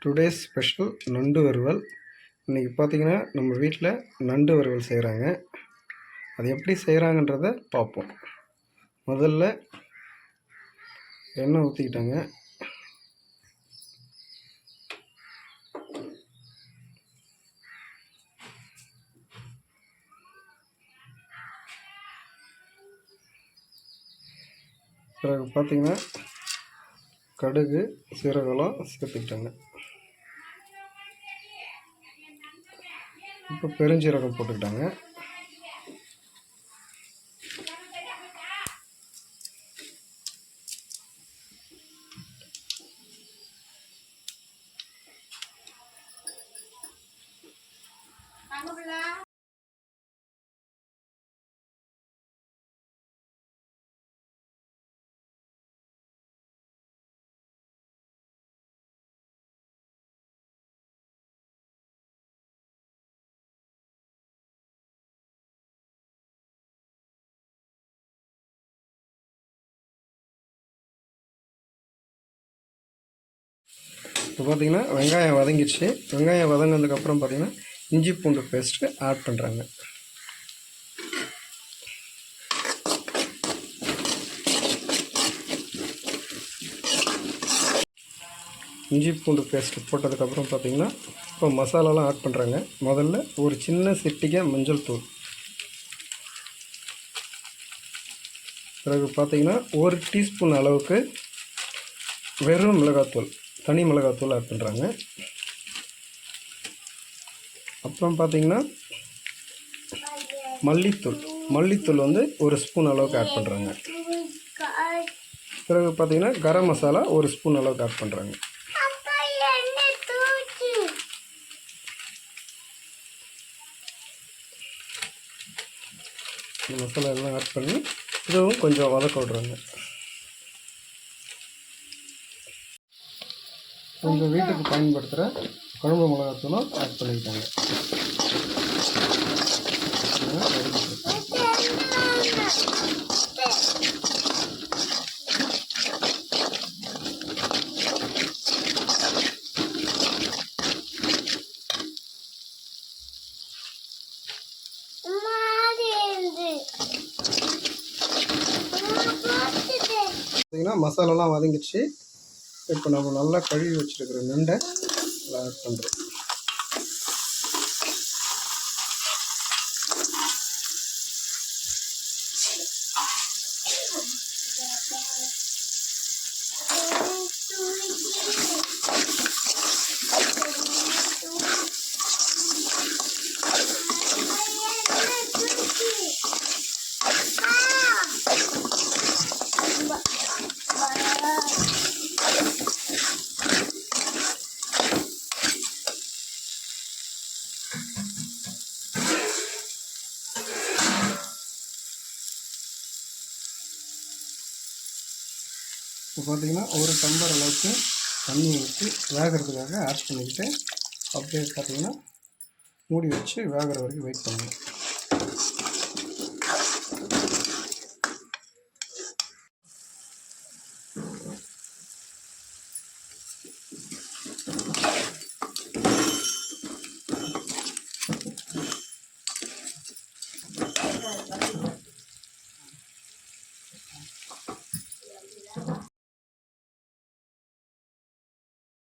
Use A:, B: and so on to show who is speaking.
A: Today's special நண்டு வறுவல். இன்றைக்கி பார்த்திங்கன்னா நம்ம வீட்டில் நண்டு வறுவல் செய்கிறாங்க. அது எப்படி செய்கிறாங்கன்றத பார்ப்போம். முதல்ல எண்ணெய் ஊற்றிக்கிட்டாங்க. பிறகு பார்த்திங்கன்னா கடுகு சீரகம்லாம் சேர்த்துக்கிட்டாங்க. இப்போ பெருஞ்சீரகம் போட்டுக்கிட்டாங்க. இப்போ பார்த்திங்கன்னா வெங்காயம் வதங்கிடுச்சு. வெங்காயம் வதங்கினதுக்கப்புறம் பார்த்திங்கன்னா இஞ்சி பூண்டு பேஸ்ட்டு ஆட் பண்ணுறாங்க. இஞ்சி பூண்டு பேஸ்ட்டு போட்டதுக்கப்புறம் பார்த்திங்கன்னா இப்போ மசாலாலாம் ஆட் பண்ணுறாங்க. முதல்ல ஒரு சின்ன சிட்டிகை மஞ்சள் தூள், பிறகு பார்த்திங்கன்னா 1 டீஸ்பூன் அளவுக்கு வெறும் மிளகாத்தூள், தனி மிளகாத்தூள் ஆட் பண்ணுறாங்க. அப்புறம் பார்த்திங்கன்னா மல்லித்தூள் வந்து 1 ஸ்பூன் அளவுக்கு ஆட் பண்ணுறாங்க. பிறகு பார்த்திங்கன்னா கரம் மசாலா 1 ஸ்பூன் அளவுக்கு ஆட் பண்ணுறாங்க. மசாலா எல்லாம் ஆட் பண்ணி இதுவும் கொஞ்சம் வதக்க விட்றாங்க. கொஞ்சம் வீட்டுக்கு பயன்படுத்துகிற குழம்பு மிளகாத்தூளும் ஆட் பண்ணிக்கிட்டாங்க. பார்த்தீங்கன்னா மசாலாலாம் வதங்கிடுச்சு. இப்போ நம்ம நல்லா கழுவி வச்சுருக்கிற நண்டை ஆட் பண்ணுறோம். இப்போ பார்த்திங்கன்னா 1 டம்ளர் அளவுக்கு தண்ணி ஊற்றி வேகிறதுக்காக ஆட் பண்ணிக்கிட்டு அப்படியே பார்த்திங்கன்னா மூடி வச்சு வேகிற வரைக்கும் வெயிட் பண்ணுங்கள்.